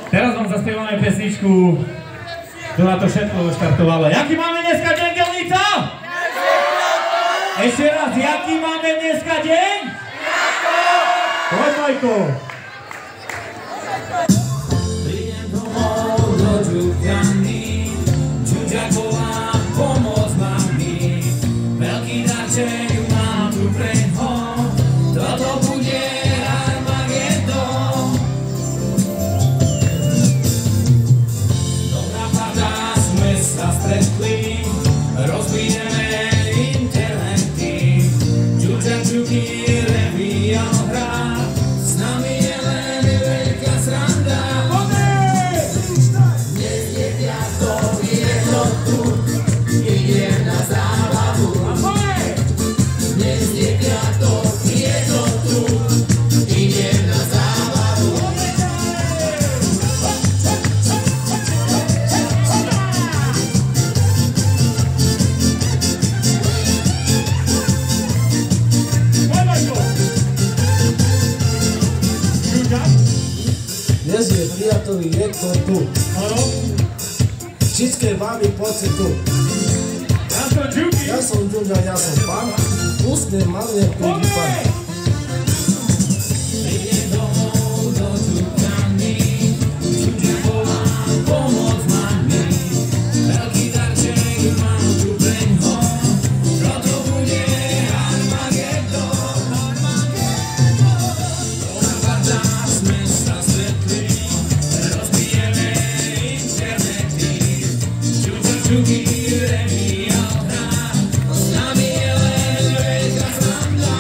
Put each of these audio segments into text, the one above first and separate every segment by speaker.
Speaker 1: Teraz vám zaspievame pesničku, ktorá to všetko štartovala. Jaký máme dneska deň, Gelnica? Ešte raz, jaký máme dneska deň? Poď, Majko.
Speaker 2: Prídem domov do Ďuďany, Ďuďa volám, pomoc mami. Veľký darček mám tu preňho, toto bude Armagedon. Dobrá parta, sme sa stretli, rozbijeme internety. Ďuďa Ďuky revíjal hra, s nami je len veľká sranda. Dnes je piatok, je to tu, ide na zábavu. Dnes je piatok, je to tu, ide na zábavu.
Speaker 3: Dnes je piatový, je to tu. Všetké baby, poďte tu. Ja som Ďuďa, ja som pán. Ústne malé prídi pán.
Speaker 2: Prídem domov do Ďuďany, Ďuďa volám, pomoc mami. Veľký darček mám tu preňho, toto bude Armagedon. Dobrá parta, sme sa stretli, rozbijeme internety. Ďuďa Ďuky revíjal hra, s nami je len veľká sranda.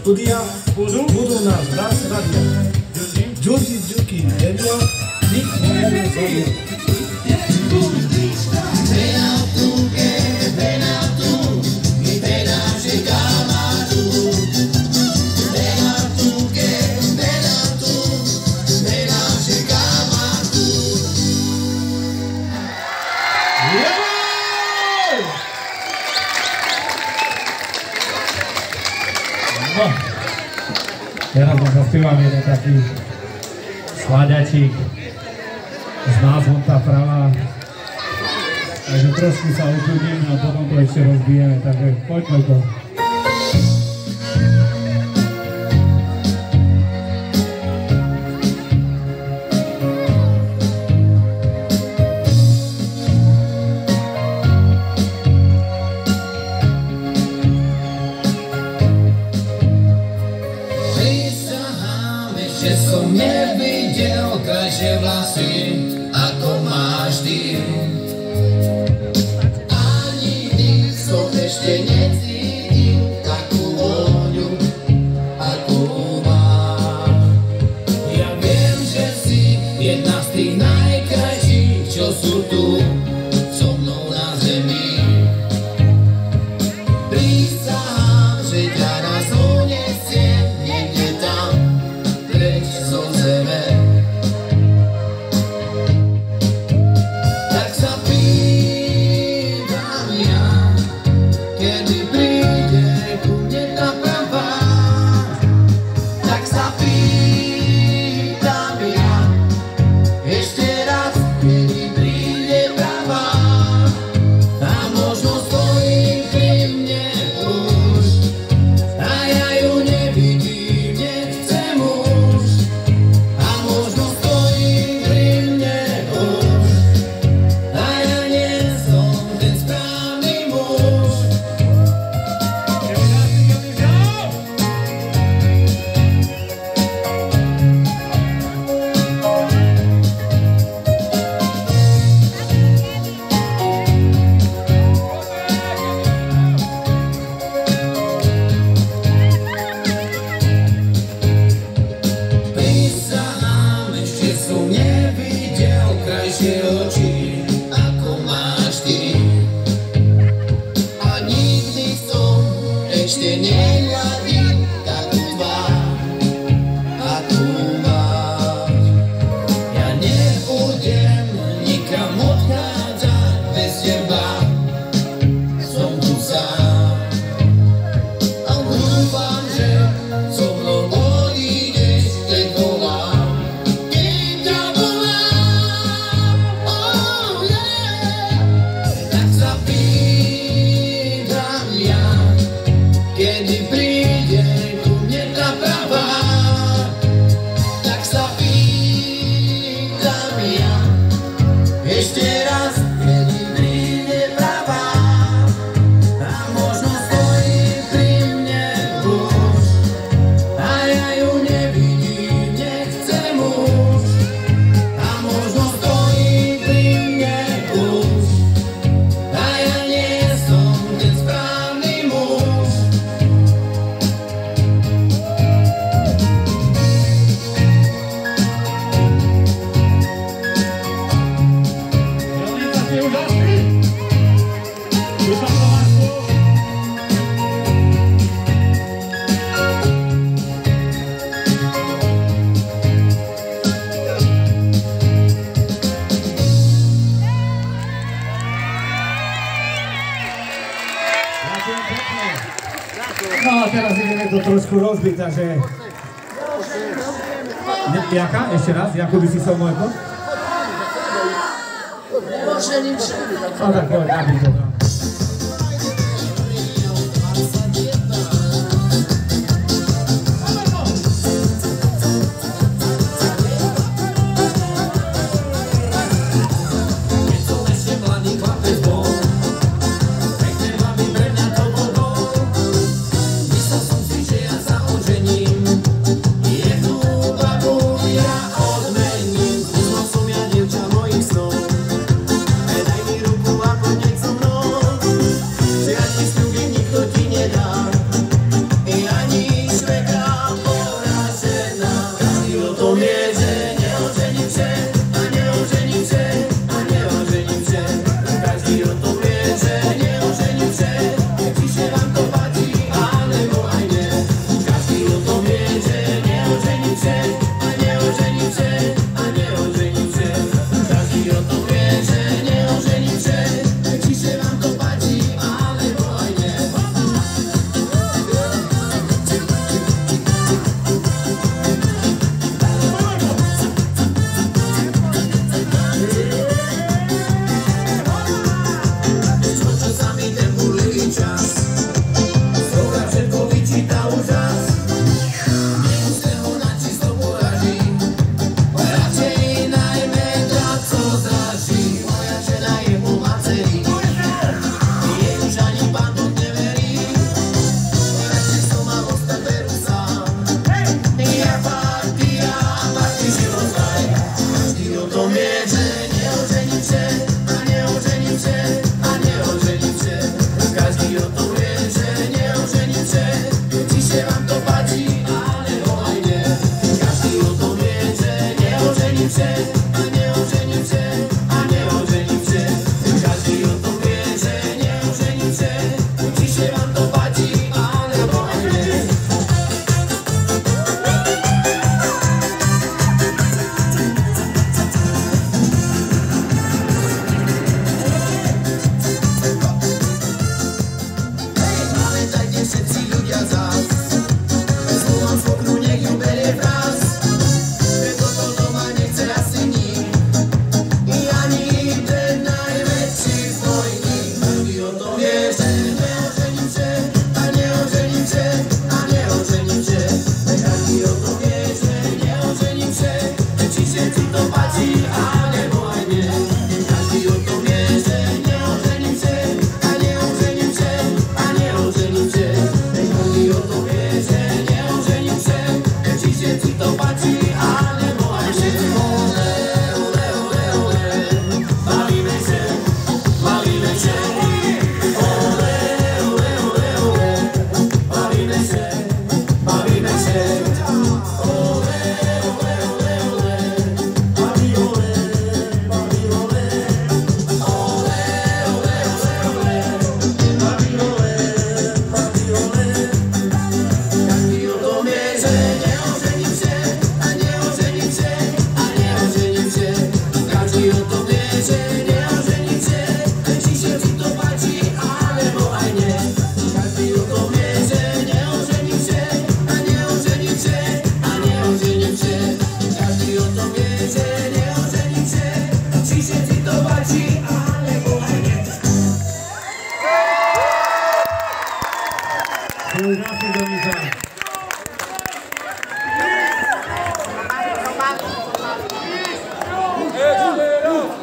Speaker 3: studia budú nás raz radia. Džuky, Evia, nič nevieme zaujíť.
Speaker 1: Teraz vám zaspievam jeden taký sláďačík s názvom Tá pravá. Takže trošku sa ukľudníme a potom to ešte rozbijeme, takže poďme to.
Speaker 2: Nevidel krajšie vlasy, ako máš ty. A nikdy som ešte necítil takú vôňu, akú máš. Ja viem, že si jedna z tých najkrajších, čo sú tu so mnou na zemi. Prísahám, že ťa raz unesiem niekde tam preč zo zeme. Tak sa pýtam ja, kedy príde ku mne tá pravá. Tak sa pýtam ja, ešte raz, kedy príde pravá. A možno stojí pri mne už, a ja ju nevidím, nechcem už. A možno stojí pri mne už, a ja nie som ten správny muž. Prísahám, ešte som nevidel krajšie oči, ako máš ty. A nikdy som ešte nehľadil takú tvár, akú máš. Ja nebudem nikam odchádzať bez teba, som tu sám. A dúfam, že so mnou odídeš, keď volám. Keď ťa volám, oh yeah. Tak sa pýtam ja, kedy príde ku mne tá pravá. Tak sa pýtam ja, ešte raz, kedy príde pravá. A možno stojí pri mne už, a ja ju nevidím, nechcem už. A možno stojí pri mne už, a ja nie som ten správny muž.
Speaker 1: Realizacja úžasný! Duša Slovácku! Ďakujem pekne. No a teraz ideme to trošku rozbiť, takže... Jaká? Ešte raz? Jakú by si som môjko? No tak poď, nabíj to.
Speaker 2: Odmením, poznal som ja dievča mojich snov. Daj mi ruku a poď nech so mnou.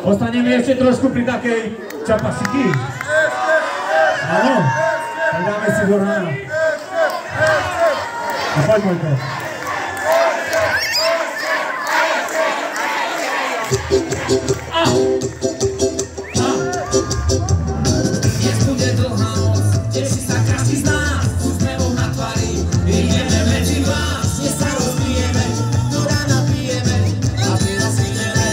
Speaker 1: Ostaneme ešte trošku pri takej čapasiky. Áno, tak dáme si do rána. A poď, Mojko.
Speaker 2: Dnes bude dlhá noc, teší sa každý z nás, s úsmevom na tvári, ideme medzi vás, dnes sa rozbijeme, do rána pijeme a vyrozvineme.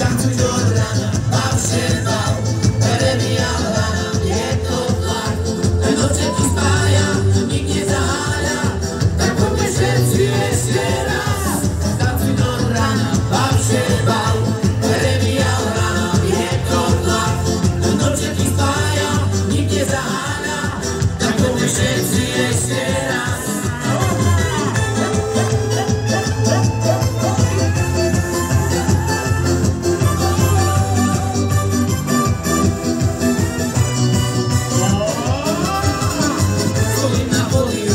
Speaker 2: Tancuj do rána, bav się bał, Jeremia hrana, je to tlak, noce tu spája, nik nie zaháľa, tak poďme všetci ešte raz. Tancuj do rána, bav się bał, Jeremia hrana, je to tlak, noce tu spája, nik nie zaháľa, tak poďme všetci ešte raz. Stojím na pódiu,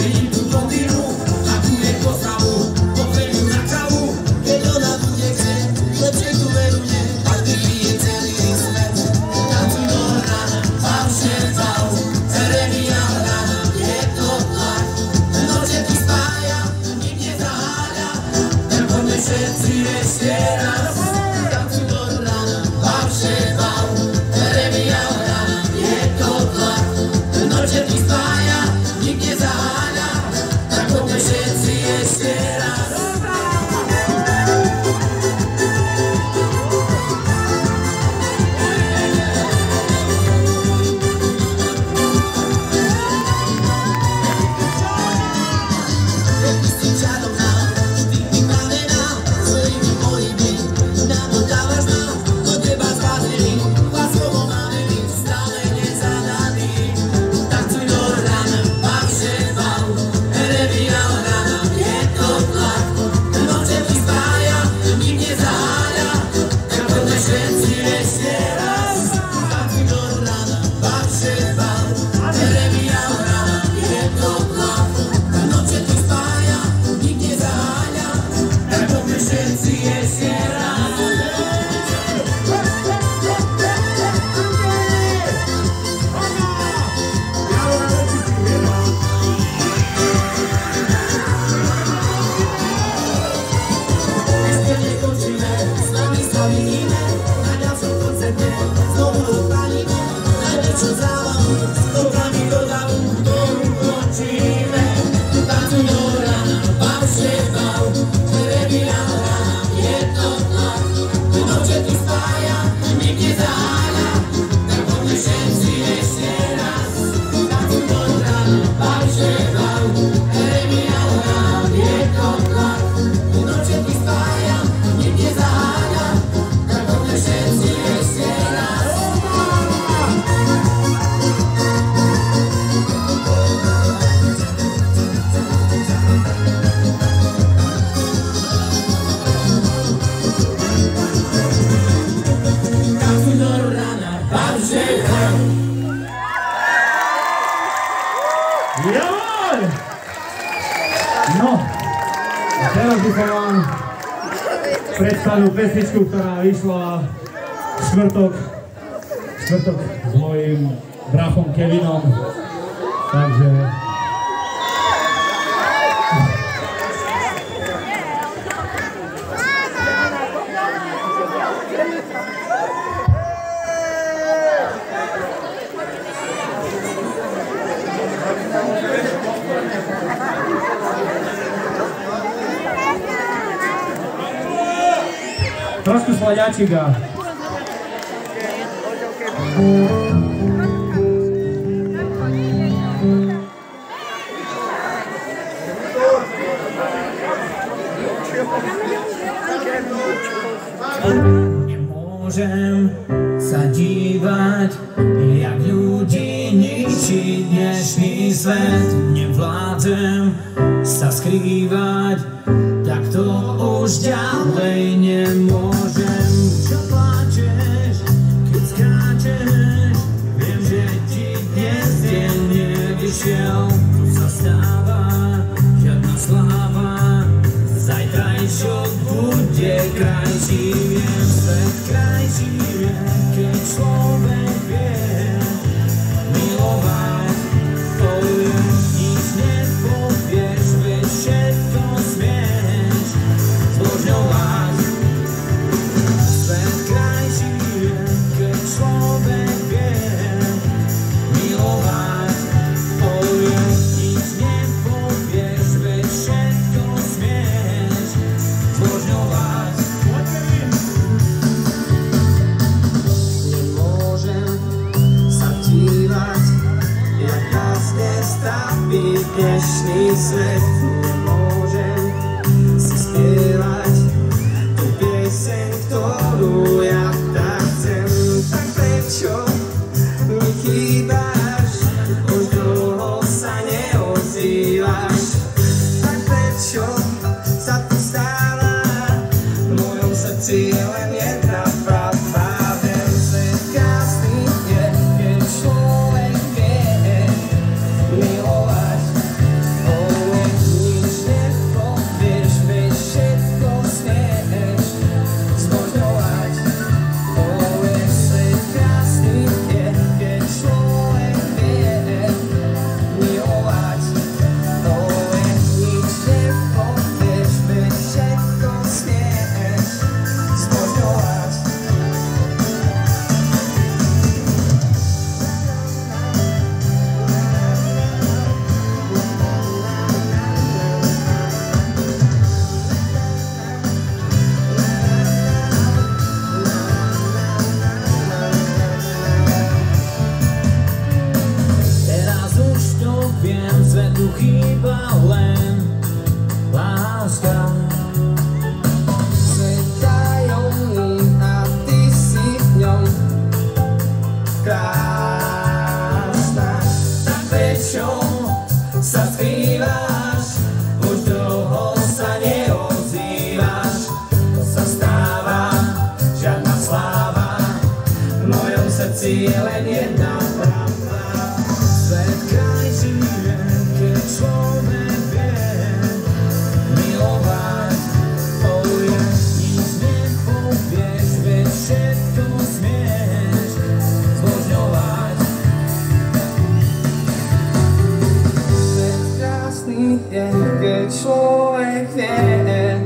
Speaker 2: vidím tú blondínu, akú je postavu, pozriem ju na kávu, keď ona bude chcieť, lepšie tu veru nie, ak vypije celý svet. Tancuj do rána, bav się bał, Jeremia hrana, je to tlak, noce tu spája, nik nie zaháľa, tak poďme všetci ešte raz. Tancuj do rána, bav się bał, Jeremia hrana, je to tlak, noce tu spája, nik nie zaháľa, tak poďme všetci ešte raz. Ty si čarovná, vždy vybavená svojimi mojimi
Speaker 1: A teraz by som vám predstavil pesničku, ktorá vyšla v štvrtok s mojím brachom Kevinom. Takže trošku slaďačíka.
Speaker 2: Nemôžem sa dívať, jak ľudí ničí dnešný svet. Nevládzem sa skrývať, tak to už ďalej nemôžem. Čo pláčeš, keď skáčeš? Viem, že ti dnes deň nevyšiel. Tu sa stáva žiadna sláva, zajtrajšok bude krajší. Viem, svet krajší je, keď človek vie milovať. Nič nepovieš, veď všetko smieš zbožňovať. Svet krajší je, keď človek vie milovať. Nič nepovieš, veď všetko smieš zbožňovať. Nemôžem sa dívať, jak nás nestaví dnešný svet. Nemôžem si spievať tú pieseň, ktorú ja tak chcem. Tak prečo mi chýbaš? Už dlho sa neozývaš. Tak prečo sa tu stála? V mojom srdci je len jedna pravda. Viem, svet krásny je, keď človek vie milovať. Nič nepovieš, veď všetko smieš zbožňovať. Svet krásny je, keď človek vie milovať. Nič nepovieš, veď všetko smieš zbožňovať. Teraz už to viem, svetu chýba len láska. Svet tajomný a ty si v ňom krásna. Tak prečo sa skrývaš? Už dlho sa neozývaš. To sa stáva žiadna sláva. V mojom srdci je len jedna pravda. Svet krajší je, keď človek vie milovať. Nič nepovieš, veď všetko smieš zbožňovať. Svet krásny je, keď človek vie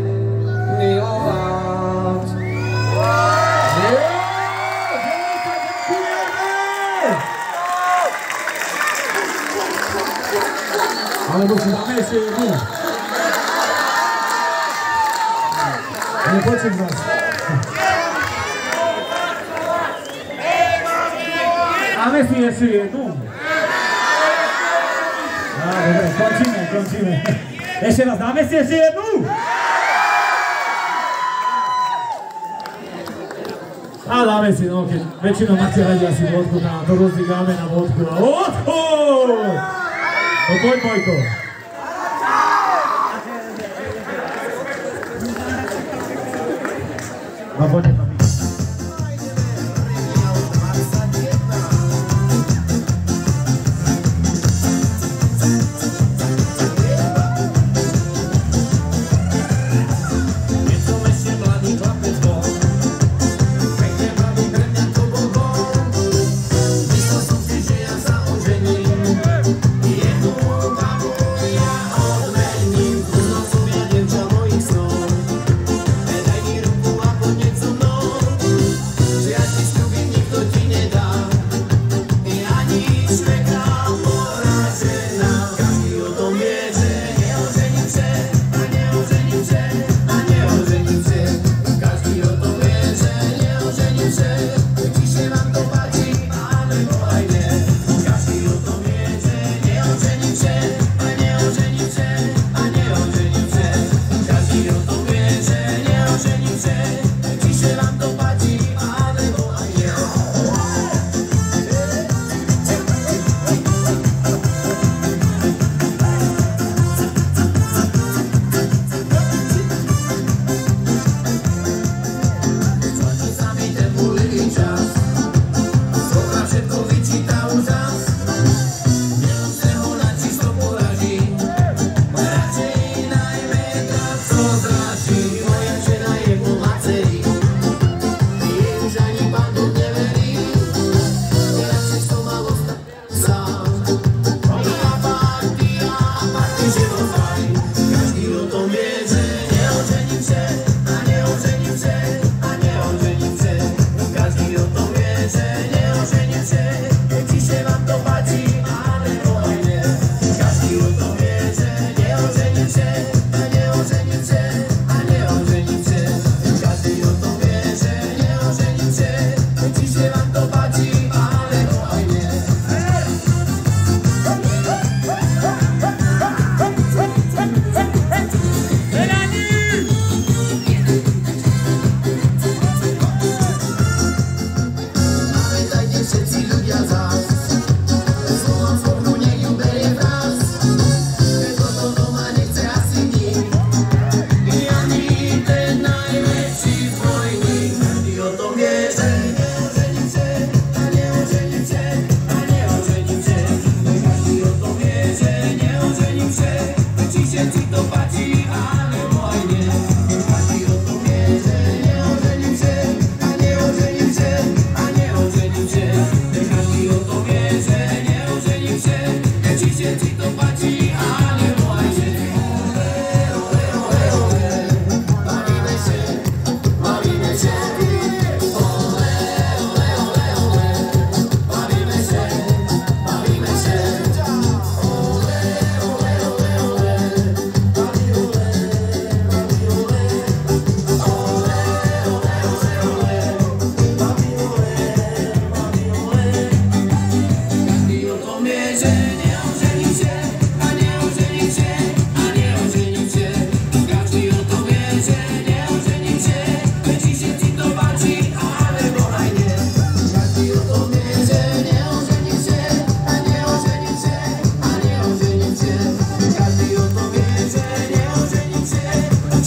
Speaker 2: milovať.
Speaker 1: Alebo si dáme ešte jednu. Nepočuť vás. Dáme si ešte jednu. Dobre, končíme. Ešte raz, dáme si ešte jednu. A dáme si, no keď väčšinou máte radi asi vodku, to rozdvígáme na vodku. A vodku! No poď, Mojko. A poďme tam.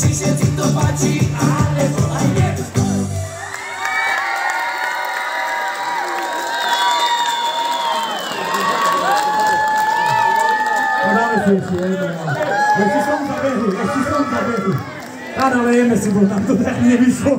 Speaker 2: či sa ti to páči, alebo aj nie.
Speaker 1: Podáme si ešte jedno. Ešte som zabehu. Áno, lejeme si, bo tam to tak nevyšlo.